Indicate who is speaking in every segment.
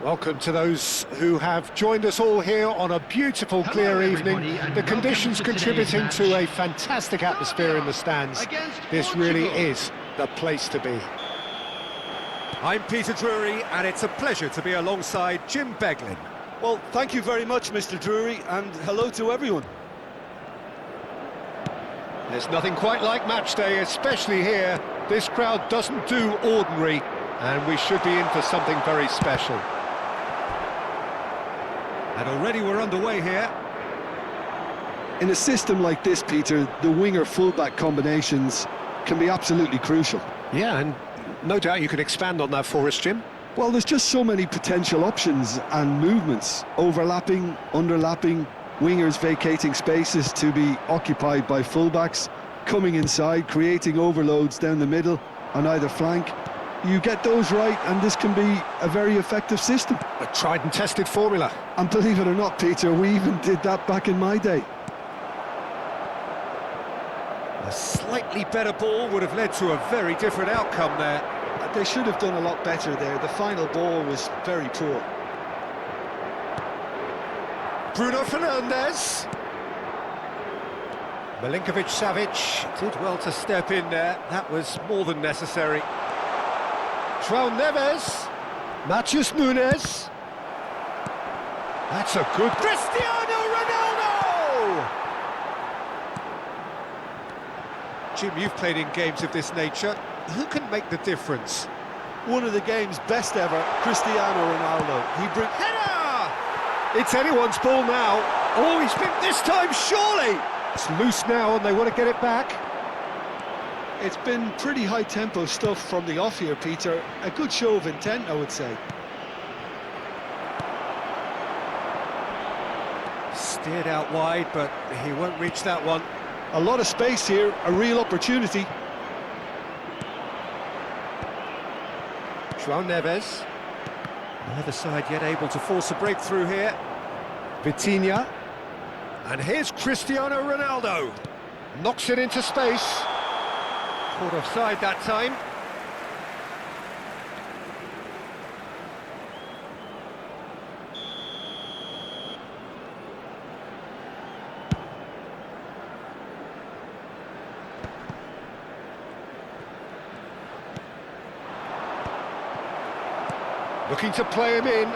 Speaker 1: Welcome to those who have joined us all here on a beautiful, clear evening. The conditions contributing to a fantastic atmosphere in the stands. This really is the place to be.
Speaker 2: I'm Peter Drury, and it's a pleasure to be alongside Jim Beglin.
Speaker 3: Well, thank you very much, Mr. Drury, and hello to everyone.
Speaker 1: There's nothing quite like match day, especially here. This crowd doesn't do ordinary, and we should be in for something very special.
Speaker 2: And already we're underway here.
Speaker 3: In a system like this, Peter, the winger-fullback combinations can be absolutely crucial.
Speaker 1: Yeah, and no doubt you can expand on that for us, Jim.
Speaker 3: Well, there's just so many potential options and movements. Overlapping, underlapping, wingers vacating spaces to be occupied by fullbacks, coming inside, creating overloads down the middle on either flank. You get those right, and this can be a very effective system.
Speaker 1: A tried and tested formula.
Speaker 3: And believe it or not, Peter, we even did that back in my day.
Speaker 2: A slightly better ball would have led to a very different outcome there.
Speaker 3: They should have done a lot better there. The final ball was very poor.
Speaker 1: Bruno Fernandes. Milinkovic-Savic
Speaker 2: Did well to step in there. That was more than necessary.
Speaker 1: João Neves. Matheus Nunes. That's a good...
Speaker 2: Cristiano Ronaldo! Jim, you've played in games of this nature. Who can make the difference?
Speaker 3: One of the game's best ever, Cristiano Ronaldo. He brings...
Speaker 1: Header! It's anyone's ball now. Oh, he's been this time, surely! It's loose now and they want to get it back.
Speaker 3: It's been pretty high-tempo stuff from the off here, Peter. A good show of intent, I would say.
Speaker 2: Steered out wide, but he won't reach that one.
Speaker 3: A lot of space here, a real opportunity.
Speaker 1: João Neves.
Speaker 2: Neither side yet able to force a breakthrough here.
Speaker 1: Vitinha.
Speaker 2: And here's Cristiano Ronaldo.
Speaker 1: Knocks it into space.
Speaker 2: Caught offside that time.
Speaker 1: Looking to play him in.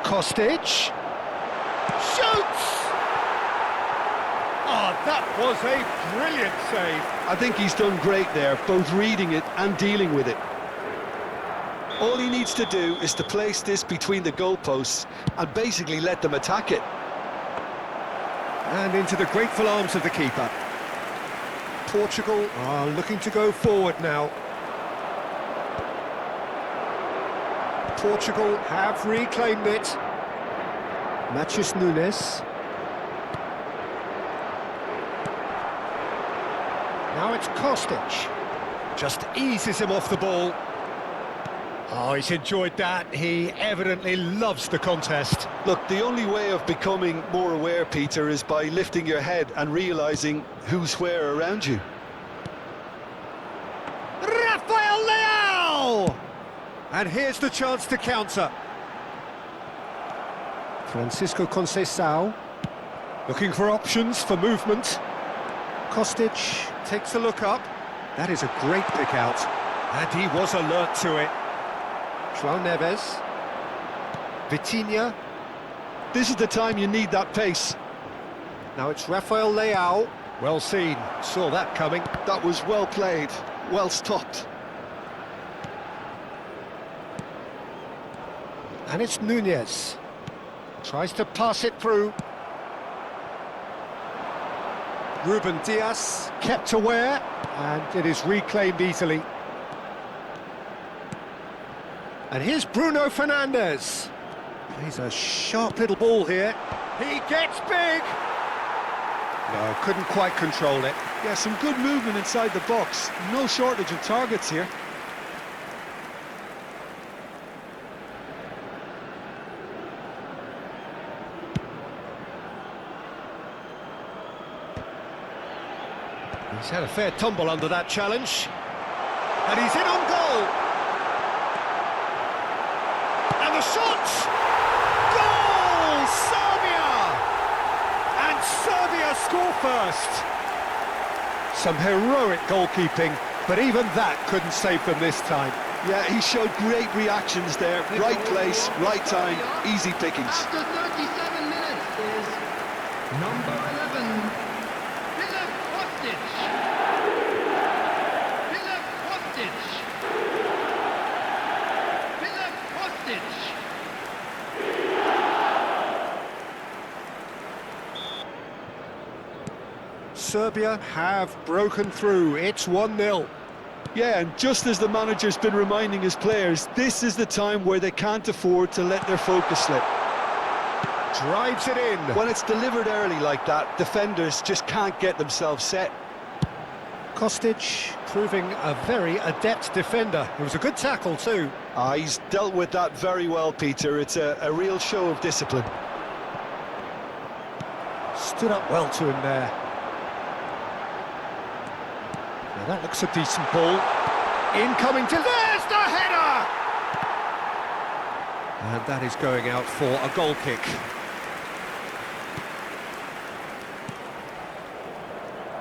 Speaker 1: Kostic. Shoots!
Speaker 2: Oh, that was a brilliant save.
Speaker 3: I think he's done great there, both reading it and dealing with it. All he needs to do is to place this between the goalposts and basically let them attack it.
Speaker 2: And into the grateful arms of the keeper.
Speaker 1: Portugal are looking to go forward now. Portugal have reclaimed it. Matheus Nunes. Now it's Kostic.
Speaker 2: Just eases him off the ball.
Speaker 1: Oh, he's enjoyed that. He evidently loves the contest.
Speaker 3: Look, the only way of becoming more aware, Peter, is by lifting your head and realising who's where around you.
Speaker 1: Rafael Leão!
Speaker 2: And here's the chance to counter.
Speaker 1: Francisco Conceição. Looking for options for movement. Kostic
Speaker 2: Takes a look up. That is a great pick out. And he was alert to it.
Speaker 1: João Neves. Vitinha.
Speaker 3: This is the time you need that pace.
Speaker 1: Now it's Rafael Leão. Well seen. Saw that coming.
Speaker 3: That was well played, well stopped.
Speaker 1: And it's Nunes. Tries to pass it through.
Speaker 2: Ruben Dias.
Speaker 1: Kept aware, and it is reclaimed easily. And here's Bruno Fernandes.
Speaker 2: He's a sharp little ball here.
Speaker 1: He gets big! No, couldn't quite control it.
Speaker 3: Yeah, some good movement inside the box. No shortage of targets here.
Speaker 1: He's had a fair tumble under that challenge. And he's in on goal. And the shot!
Speaker 2: Serbia score first!
Speaker 1: Some heroic goalkeeping, but even that couldn't save them this time.
Speaker 3: Yeah, he showed great reactions there. Right place, right time, easy pickings.
Speaker 4: After 37 minutes is number 11, Philip Kostic. Philip Kostic. Philip Kostic.
Speaker 1: Serbia have broken through. It's 1-0.
Speaker 3: Yeah, and just as the manager's been reminding his players, this is the time where they can't afford to let their focus slip.
Speaker 1: Drives it in.
Speaker 3: When it's delivered early like that, defenders just can't get themselves set.
Speaker 1: Kostic proving a very adept defender. It was a good tackle too.
Speaker 3: He's dealt with that very well, Peter. It's a real show of discipline.
Speaker 1: Stood up well to him there. Now that looks a decent ball. Incoming to... There's the header! And that is going out for a goal kick.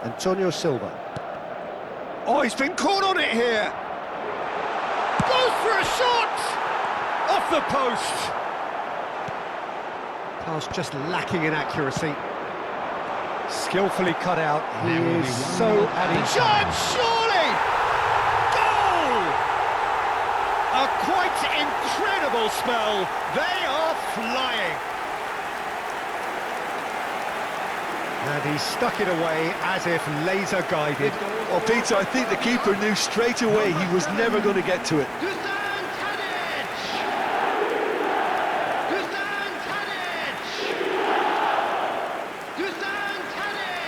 Speaker 1: Antonio Silva. Oh, he's been caught on it here! Goes for a shot! Off the post! Pass just lacking in accuracy. Skillfully cut out. He is so adding. Chance, surely! Goal! A quite incredible spell. They are flying. And he stuck it away as if laser guided.
Speaker 3: Well, Peter, I think the keeper knew straight away he was never going to get to it.
Speaker 4: Dusan Tadic! Dusan Tadic! Dusan Tadic!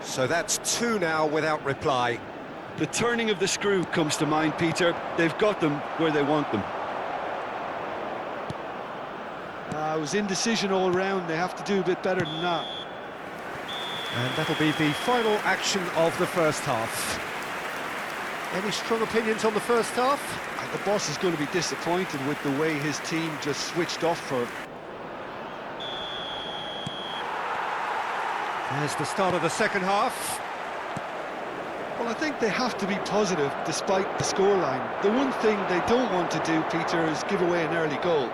Speaker 2: So that's two now without reply.
Speaker 3: The turning of the screw comes to mind, Peter. They've got them where they want them. It was indecision all round. They have to do a bit better than that.
Speaker 1: And that'll be the final action of the first half. Any strong opinions on the first half?
Speaker 3: The boss is going to be disappointed with the way his team just switched off for him.
Speaker 1: There's the start of the second half.
Speaker 3: Well, I think they have to be positive despite the scoreline. The one thing they don't want to do, Peter, is give away an early goal.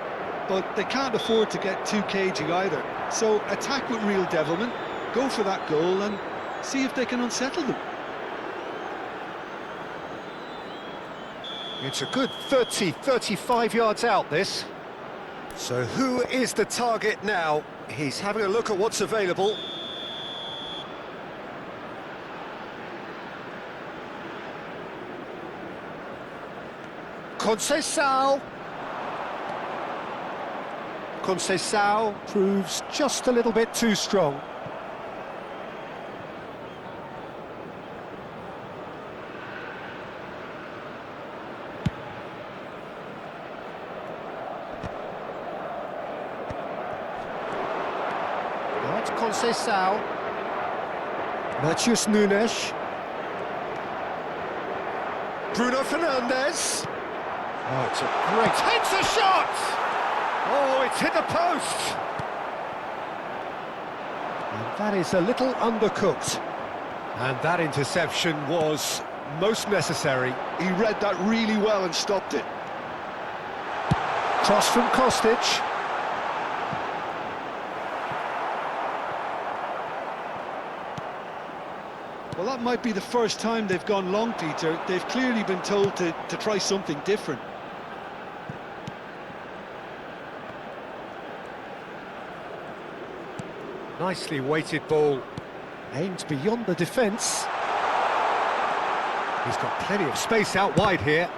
Speaker 3: But they can't afford to get too cagey either. So attack with real devilment, go for that goal and see if they can unsettle them.
Speaker 1: It's a good 35 yards out, this.
Speaker 2: So who is the target now? He's having a look at what's available.
Speaker 1: Conceição proves just a little bit too strong. That's Conceição. Matheus Nunes.
Speaker 2: Bruno Fernandes.
Speaker 1: Oh, it's a great... Hits a shot! Oh, it's hit the post! And that is a little undercooked. And that interception was most necessary.
Speaker 3: He read that really well and stopped it.
Speaker 1: Cross from Kostic.
Speaker 3: Well, that might be the first time they've gone long, Peter. They've clearly been told to try something different.
Speaker 1: Nicely weighted ball. Aimed beyond the defence. He's got plenty of space out wide here.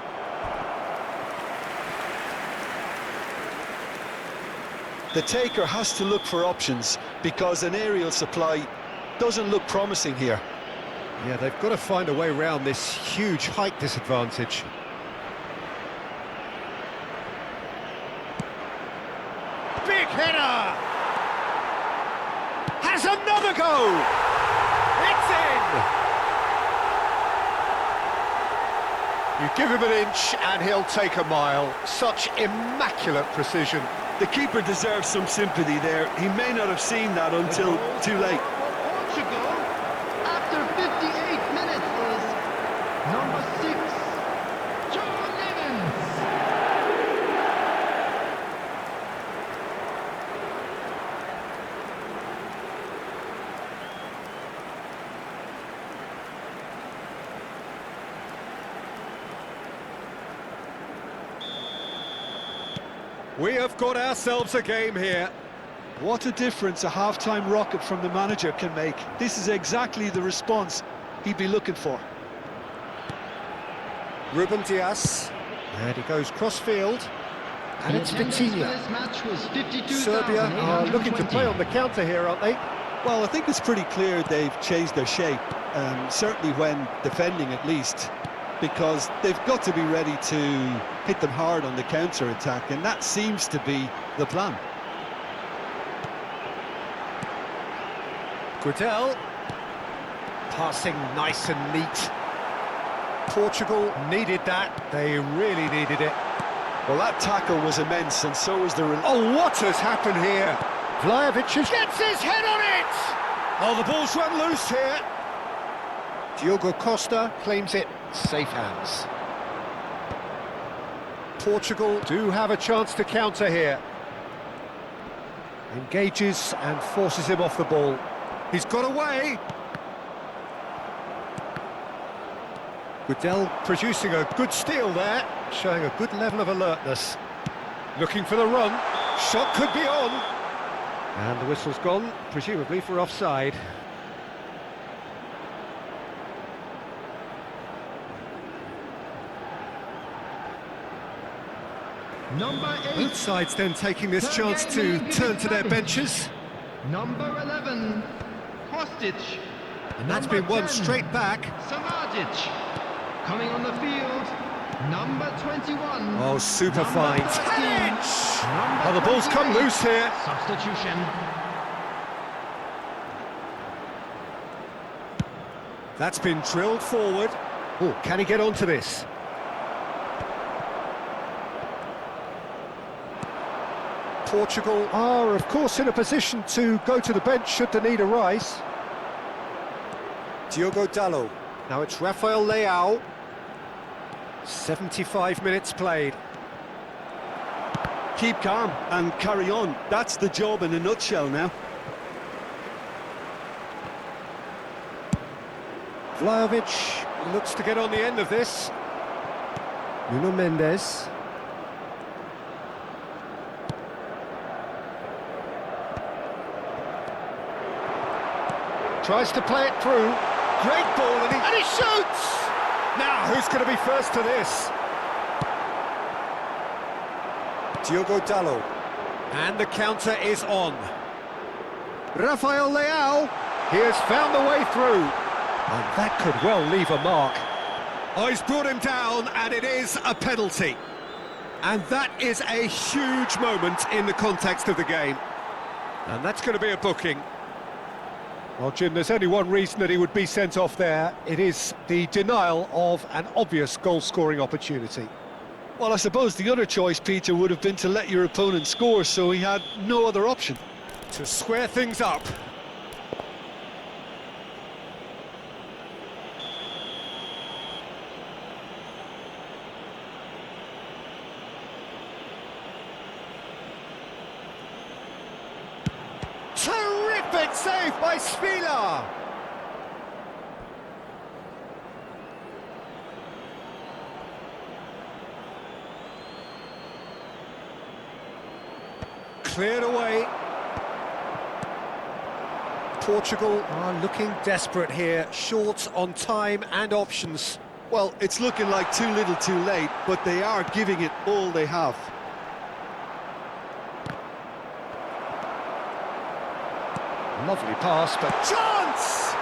Speaker 3: The taker has to look for options because an aerial supply doesn't look promising here.
Speaker 1: Yeah, they've got to find a way around this huge height disadvantage. Big header!
Speaker 2: Has another go! It's in! You give him an inch and he'll take a mile. Such immaculate precision.
Speaker 3: The keeper deserves some sympathy there. He may not have seen that until too late.
Speaker 4: Portugal, after 58 minutes, is number 6, John Evans.
Speaker 2: We have got ourselves a game here.
Speaker 3: What a difference a half-time rocket from the manager can make. This is exactly the response he'd be looking for.
Speaker 2: Ruben Dias. And he goes cross-field. And it's Vitinha.
Speaker 4: This match was 52,820.
Speaker 2: Serbia are looking to play on the counter here, aren't they?
Speaker 3: Well, I think it's pretty clear they've changed their shape, certainly when defending at least, because they've got to be ready to hit them hard on the counter-attack, and that seems to be the plan.
Speaker 2: Guidel. Passing nice and neat. Portugal needed that. They really needed it.
Speaker 3: Well, that tackle was immense, and so was the...
Speaker 2: Oh, what has happened here? Vlahovic gets his head on it! Oh, the ball's run loose here. Diogo Costa claims it. Safe hands. Portugal do have a chance to counter here. Engages and forces him off the ball. He's got away. Guidel producing a good steal there, showing a good level of alertness. Looking for the run. Shot could be on. And the whistle's gone, presumably for offside.
Speaker 4: Number 8.
Speaker 2: Both sides then taking this chance to turn to their benches.
Speaker 4: Number 11, Kostic.
Speaker 2: And that's
Speaker 4: Number
Speaker 2: been won
Speaker 4: 10,
Speaker 2: straight back.
Speaker 4: Samadic. Coming on the field, number 21.
Speaker 2: Oh, super
Speaker 4: Number
Speaker 2: fine.
Speaker 4: 13,
Speaker 2: Oh, the ball's come
Speaker 4: 28.
Speaker 2: loose here.
Speaker 4: Substitution.
Speaker 2: That's been drilled forward. Oh, can he get onto this? Portugal are, of course, in a position to go to the bench should the need arise. Diogo Dalot. Now it's Rafael Leao. 75 minutes played.
Speaker 3: Keep calm and carry on. That's the job in a nutshell now.
Speaker 2: Vlahovic looks to get on the end of this. Nuno Mendes. Tries to play it through. Great ball, and he shoots! Now, who's going to be first to this? Diogo Dalot. And the counter is on. Rafael Leao. He has found the way through. And that could well leave a mark. Oh, he's brought him down, and it is a penalty. And that is a huge moment in the context of the game. And that's going to be a booking. Well, Jim, there's only one reason that he would be sent off there. It is the denial of an obvious goal-scoring opportunity.
Speaker 3: Well, I suppose the other choice, Peter, would have been to let your opponent score, so he had no other option.
Speaker 2: To square things up. Terrific save by Spila! Cleared away. Portugal are looking desperate here, short on time and options.
Speaker 3: Well, it's looking like too little too late, but they are giving it all they have.
Speaker 2: Lovely pass, but chance!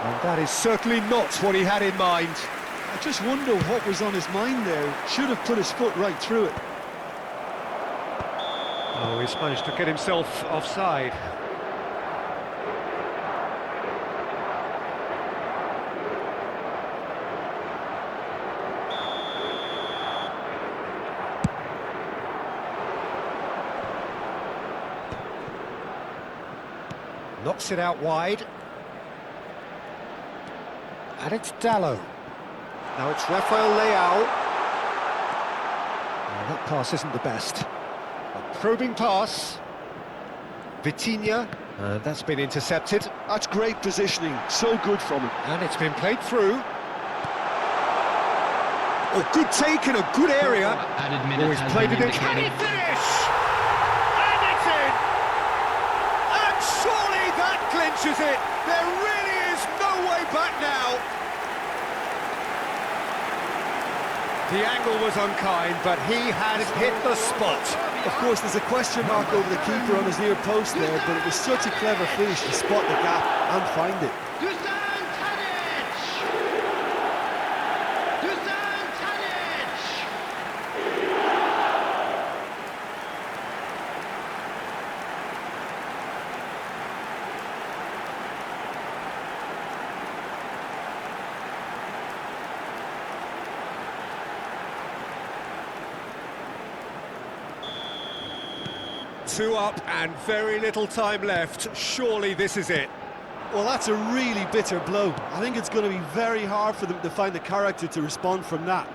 Speaker 2: And that is certainly not what he had in mind.
Speaker 3: I just wonder what was on his mind there. Should have put his foot right through it.
Speaker 2: Oh, he's managed to get himself offside. Knocks it out wide. And it's Dalot. Now it's Rafael Leao. Oh, that pass isn't the best. A probing pass. Vitinha. And that's been intercepted.
Speaker 3: That's great positioning, so good from him.
Speaker 2: And it's been played through. Oh, good take in a good area.
Speaker 4: Added
Speaker 2: Oh,
Speaker 4: minutes
Speaker 2: he's
Speaker 4: has
Speaker 2: played
Speaker 4: been
Speaker 2: it in. Can he finish? And it's in! And surely that clinches it. There really is no way back now. The angle was unkind, but he has hit the spot.
Speaker 3: Of course, there's a question mark over the keeper on his near post there, but it was such a clever finish to spot the gap and find it.
Speaker 4: Dusan Tadic! Dusan Tadic!
Speaker 2: Two up and very little time left. Surely this is it.
Speaker 3: Well, that's a really bitter blow. I think it's going to be very hard for them to find the character to respond from that.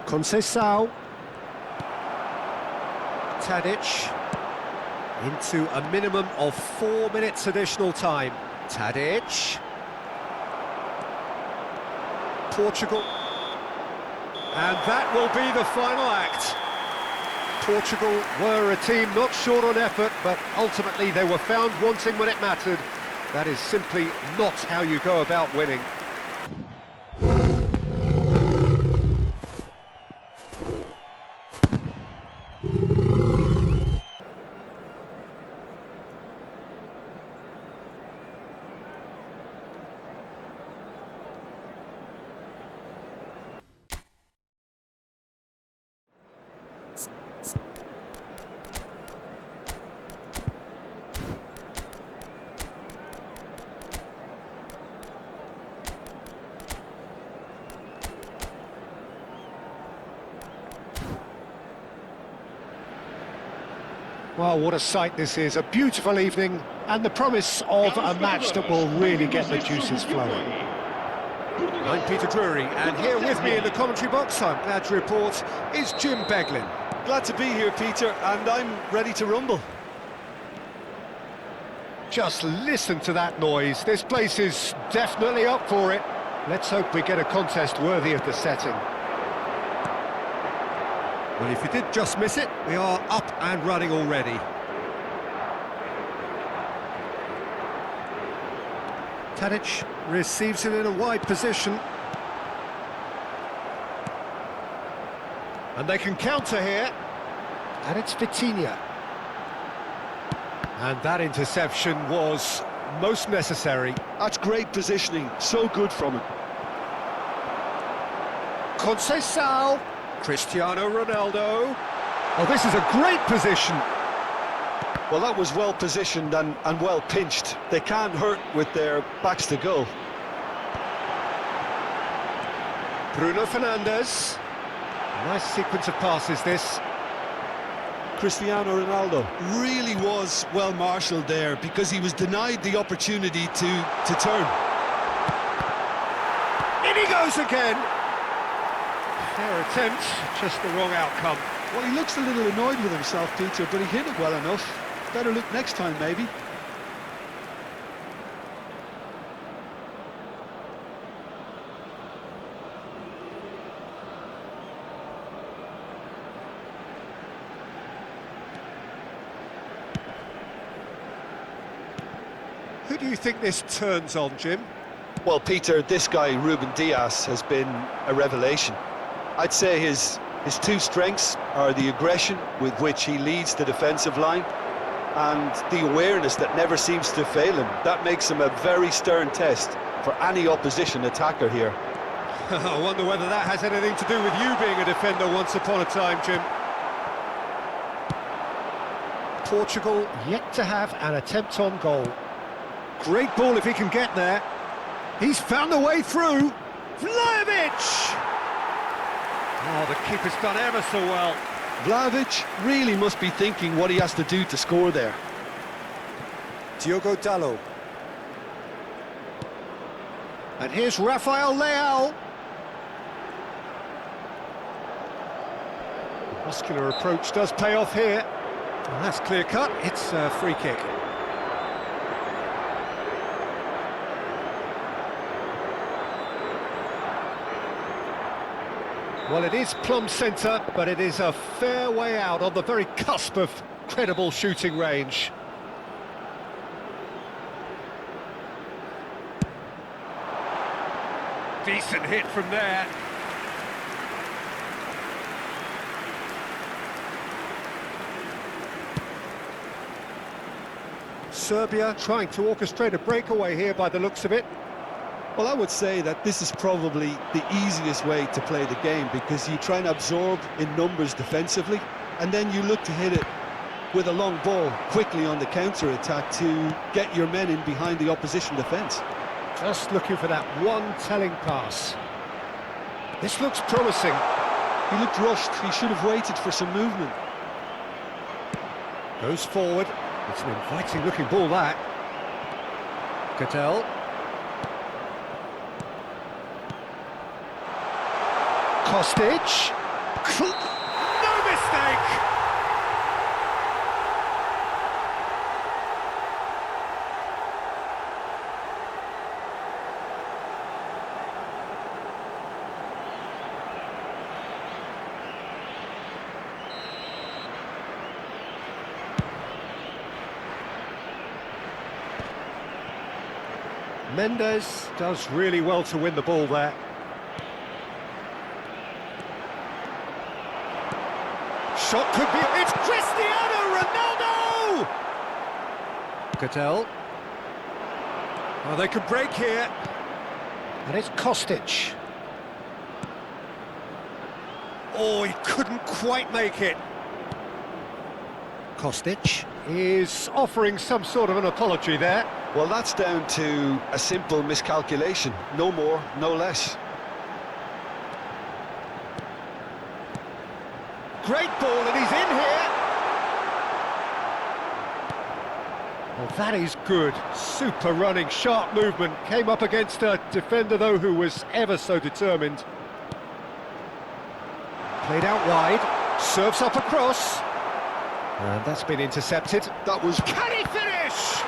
Speaker 2: Conceição. Tadic. Into a minimum of 4 minutes additional time. Tadic. Portugal. And that will be the final act. Portugal were a team not short on effort, but ultimately they were found wanting when it mattered. That is simply not how you go about winning. Well, what a sight this is, a beautiful evening, and the promise of a match that will really get the juices flowing. I'm Peter Drury, and here with me in the commentary box, I'm glad to report, is Jim Beglin.
Speaker 3: Glad to be here, Peter, and I'm ready to rumble.
Speaker 2: Just listen to that noise, this place is definitely up for it. Let's hope we get a contest worthy of the setting. Well, if you did just miss it, we are up and running already. Tadic receives it in a wide position. And they can counter here. And it's Vitinha. And that interception was most necessary.
Speaker 3: That's great positioning, so good from him.
Speaker 2: Conceição. Cristiano Ronaldo. Oh, this is a great position.
Speaker 3: Well, that was well positioned and well pinched. They can't hurt with their backs to goal.
Speaker 2: Bruno Fernandes. Nice sequence of passes, this.
Speaker 3: Cristiano Ronaldo really was well marshalled there because he was denied the opportunity to turn.
Speaker 2: In he goes again. Fair attempt, just the wrong outcome.
Speaker 3: Well, he looks a little annoyed with himself, Peter, but he hit it well enough. Better look next time, maybe.
Speaker 2: Who do you think this turns on, Jim?
Speaker 3: Well, Peter, this guy, Ruben Dias, has been a revelation. I'd say his two strengths are the aggression with which he leads the defensive line and the awareness that never seems to fail him. That makes him a very stern test for any opposition attacker here.
Speaker 2: I wonder whether that has anything to do with you being a defender once upon a time, Jim. Portugal yet to have an attempt on goal. Great ball if he can get there. He's found a way through. Vlahovic! Oh, the keeper's done ever so well.
Speaker 3: Vlahovic really must be thinking what he has to do to score there.
Speaker 2: Diogo Dalot.
Speaker 1: And here's Rafael Leao. Muscular approach does pay off here.
Speaker 2: And that's clear cut, it's a free kick.
Speaker 1: Well, it is plumb centre, but it is a fair way out on the very cusp of credible shooting range.
Speaker 2: Decent hit from there.
Speaker 1: Serbia trying to orchestrate a breakaway here by the looks of it.
Speaker 3: Well, I would say that this is probably the easiest way to play the game, because you try and absorb in numbers defensively, and then you look to hit it with a long ball quickly on the counter-attack to get your men in behind the opposition defence.
Speaker 1: Just looking for that one telling pass. This looks promising.
Speaker 3: He looked rushed, he should have waited for some movement.
Speaker 1: Goes forward. It's an inviting looking ball, that. Cattell. Kostic.
Speaker 2: No mistake!
Speaker 1: Mendes does really well to win the ball there. Shot could be... It's Cristiano Ronaldo! Cattell.
Speaker 2: Oh, they could break here.
Speaker 1: And it's Kostic.
Speaker 2: Oh, he couldn't quite make it.
Speaker 1: Kostic is offering some sort of an apology there.
Speaker 3: Well, that's down to a simple miscalculation. No more, no less.
Speaker 1: Great ball, and he's in here. Well, that is good. Super running, sharp movement. Came up against a defender, though, who was ever so determined. Played out wide. Serves up across. And that's been intercepted.
Speaker 3: That was...
Speaker 1: Can he finish?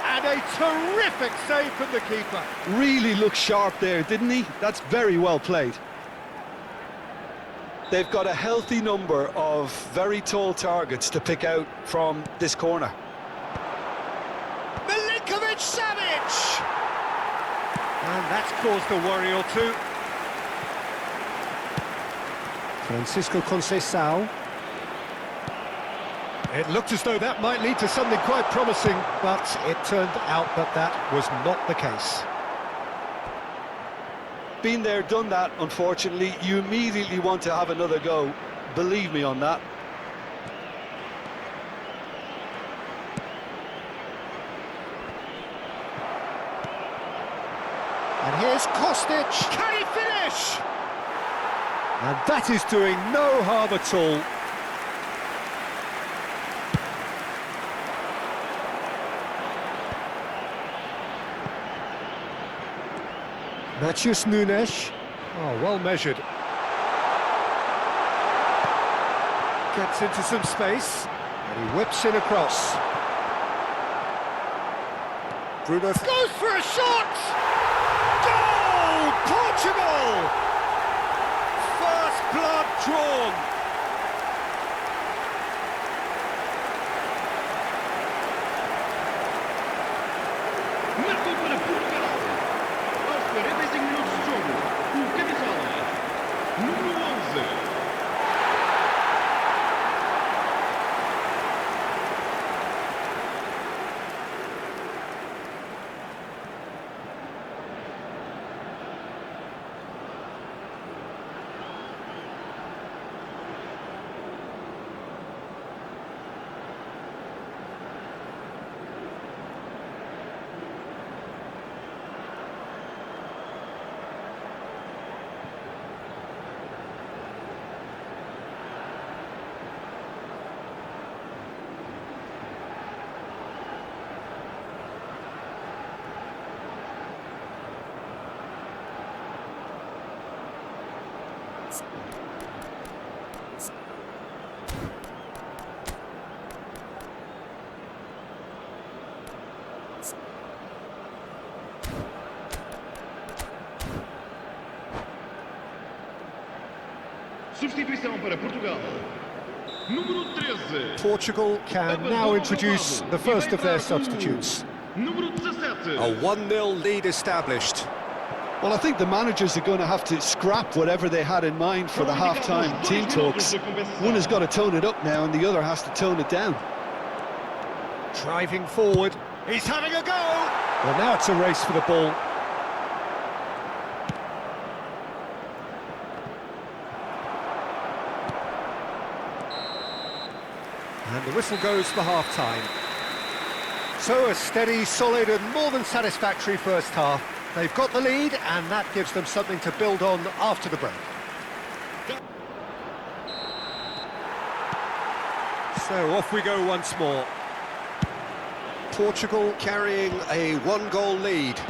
Speaker 1: And a terrific save from the keeper.
Speaker 3: Really looked sharp there, didn't he? That's very well played. They've got a healthy number of very tall targets to pick out from this corner.
Speaker 1: Milinkovic-Savic! And that's caused a worry or two. Francisco Conceição. It looked as though that might lead to something quite promising, but it turned out that that was not the case.
Speaker 3: Been there, done that, unfortunately. You immediately want to have another go. Believe me on that.
Speaker 1: And here's Kostic. Can he finish? And that is doing no harm at all. Matheus Nunes. Oh, well measured. Gets into some space. And he whips in across.
Speaker 2: Bruno
Speaker 1: Goes for a shot! Goal! Portugal! First blood drawn.
Speaker 4: Marcou para Portugal. Aos 45 minutos de jogo, o camisola número 11. Substituição para Portugal. Número 13.
Speaker 1: Portugal can now introduce the first of their substitutes.
Speaker 4: Número 17.
Speaker 2: A 1-0 lead established.
Speaker 3: Well, I think the managers are going to have to scrap whatever they had in mind for the half-time team talks. One has got to tone it up now and the other has to tone it down.
Speaker 2: Driving forward. He's having a go!
Speaker 1: Well, now it's a race for the ball.
Speaker 2: And the whistle goes for half-time.
Speaker 1: So a steady, solid and more than satisfactory first half. They've got the lead and that gives them something to build on after the break.
Speaker 2: So off we go once more. Portugal carrying a 1-goal lead.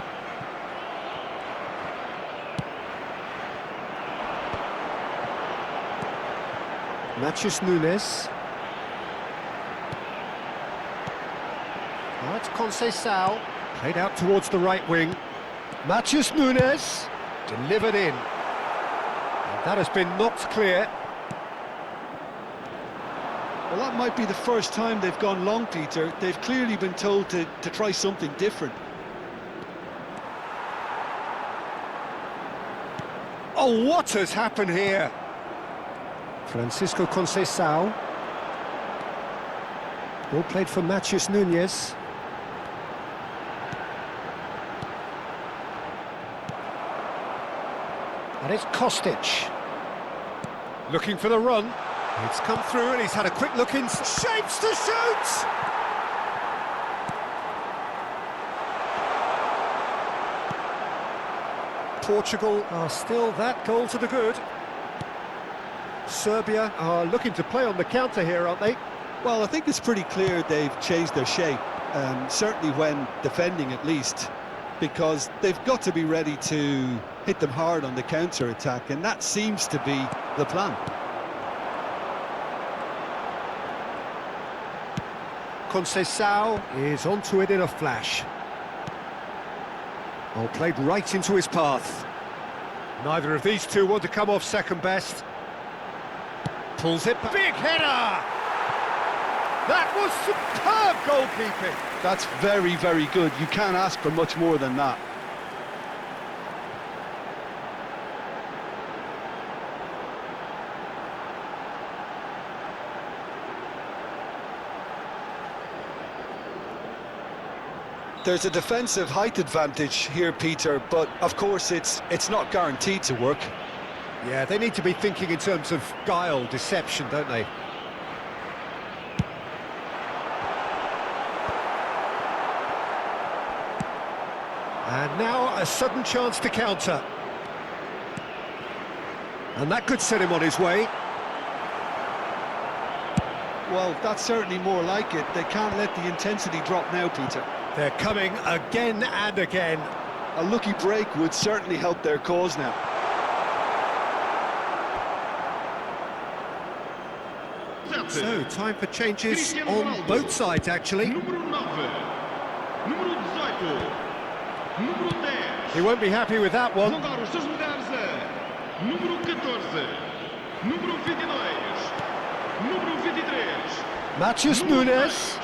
Speaker 1: Matheus Nunes. Now it's Conceição.
Speaker 2: Played out towards the right wing.
Speaker 1: Matheus Nunes. Delivered in. And that has been knocked clear.
Speaker 3: Well, that might be the first time they've gone long, Peter. They've clearly been told to try something different.
Speaker 1: Oh, what has happened here? Francisco Conceição. Ball played for Matheus Nunes. And it's Kostic.
Speaker 2: Looking for the run. It's come through and he's had a quick look in. Shapes to shoot! Portugal are still that goal to the good.
Speaker 1: Serbia are looking to play on the counter here, aren't they?
Speaker 3: Well, I think it's pretty clear they've changed their shape, certainly when defending at least, because they've got to be ready to hit them hard on the counter-attack, and that seems to be the plan.
Speaker 1: Conceição is onto it in a flash. Oh, played right into his path. Neither of these two want to come off second best. Pulls it, big header! That was superb goalkeeping!
Speaker 3: That's very, very good. You can't ask for much more than that. There's a defensive height advantage here, Peter, but of course it's not guaranteed to work.
Speaker 1: Yeah, they need to be thinking in terms of guile, deception, don't they? And now a sudden chance to counter. And that could set him on his way.
Speaker 3: Well, that's certainly more like it. They can't let the intensity drop now, Peter.
Speaker 1: They're coming again and again.
Speaker 3: A lucky break would certainly help their cause now.
Speaker 1: So, time for changes on both sides, actually.
Speaker 4: Número 9. Número 18. Número 10.
Speaker 1: He won't be happy with that one.
Speaker 4: Jogar os seus lugares a número 14. Número 22. Número 23.
Speaker 1: Matheus Nunes.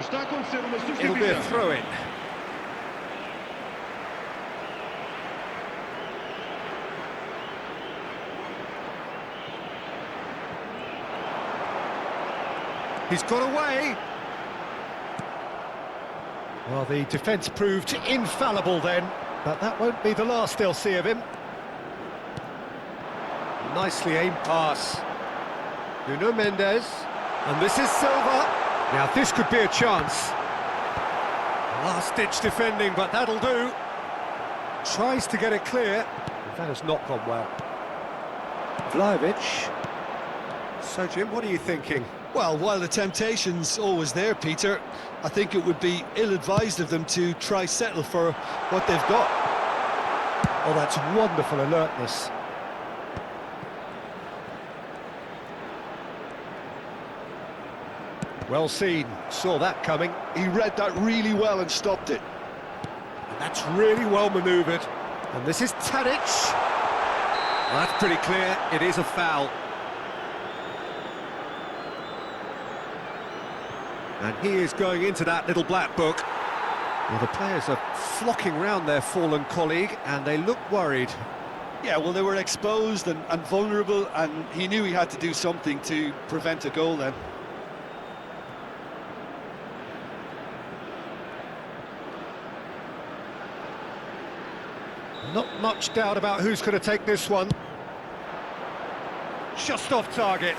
Speaker 4: Está a acontecer uma
Speaker 1: It'll be a
Speaker 4: substituição.
Speaker 1: throw-in. He's got away. Well, the defence proved infallible then, but that won't be the last they'll see of him. Nicely aimed pass. Nuno Mendes. And this is Silva. Now this could be a chance. Last-ditch defending, but that'll do. Tries to get it clear. That has not gone well. Vlahovic. So, Jim, what are you thinking?
Speaker 3: Well, while the temptation's always there, Peter, I think it would be ill-advised of them to try settle for what they've got.
Speaker 1: Oh, that's wonderful alertness.
Speaker 2: Well seen, saw that coming.
Speaker 3: He read that really well and stopped it.
Speaker 2: And that's really well manoeuvred. And this is Tadic. Well, that's pretty clear, it is a foul. And he is going into that little black book. Well, the players are flocking round their fallen colleague, and they look worried.
Speaker 3: Yeah, well, they were exposed and vulnerable, and he knew he had to do something to prevent a goal then.
Speaker 2: Not much doubt about who's going to take this one. Just off target.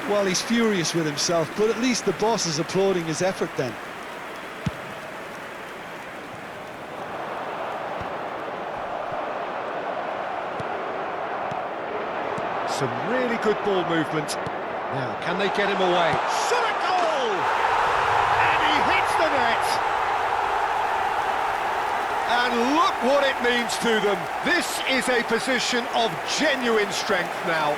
Speaker 3: Well, he's furious with himself, but at least the boss is applauding his effort then.
Speaker 2: Some really good ball movement. Now, can they get him away? Shot a goal! And he hits the net! And look what it means to them. This is a position of genuine strength now.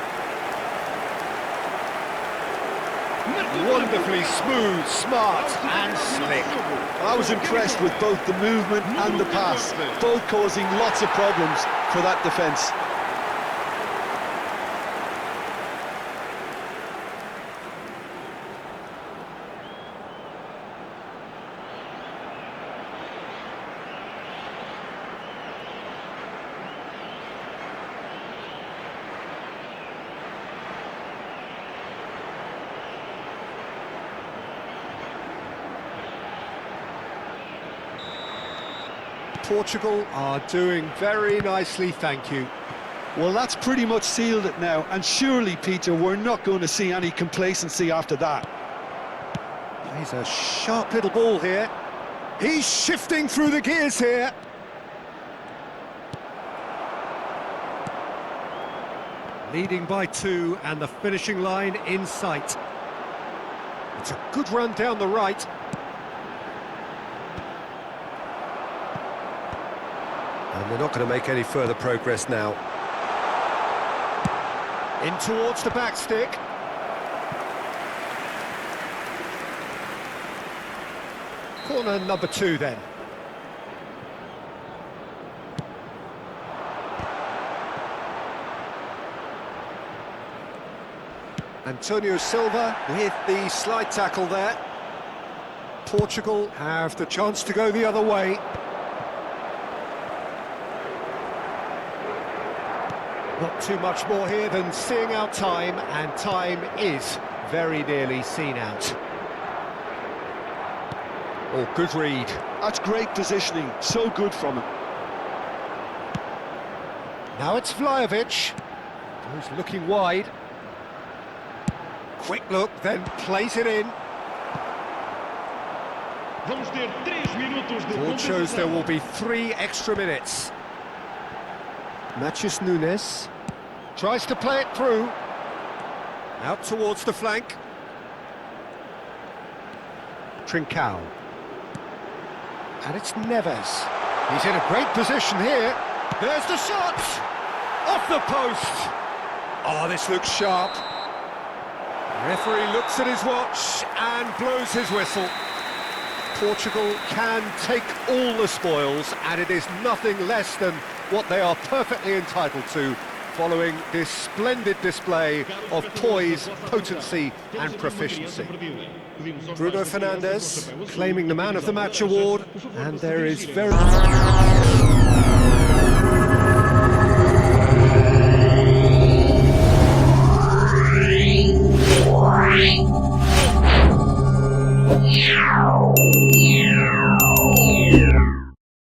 Speaker 2: Wonderfully smooth, smart and slick.
Speaker 3: I was impressed with both the movement and the pass, both causing lots of problems for that defence.
Speaker 2: Portugal are doing very nicely, thank you.
Speaker 3: Well, that's pretty much sealed it now, and surely, Peter, we're not going to see any complacency after that.
Speaker 2: He's a sharp little ball here. He's shifting through the gears here. Leading by 2, and the finishing line in sight. It's a good run down the right. And they're not going to make any further progress now. In towards the back stick. Corner number 2 then. Antonio Silva with the slide tackle there. Portugal have the chance to go the other way. Not too much more here than seeing out time, and time is very nearly seen out. Oh, good read.
Speaker 3: That's great positioning, so good from him.
Speaker 2: Now it's Vlahovic, who's looking wide. Quick look, then plays it in. Board shows there will be 3 extra minutes. Matheus Nunes tries to play it through. Out towards the flank. Trincao. And it's Neves. He's in a great position here. There's the shot! Off the post! Oh, this looks sharp. Referee looks at his watch and blows his whistle. Portugal can take all the spoils, and it is nothing less than what they are perfectly entitled to, following this splendid display of poise, potency and proficiency. Bruno Fernandes claiming the Man of the Match award, and there is very...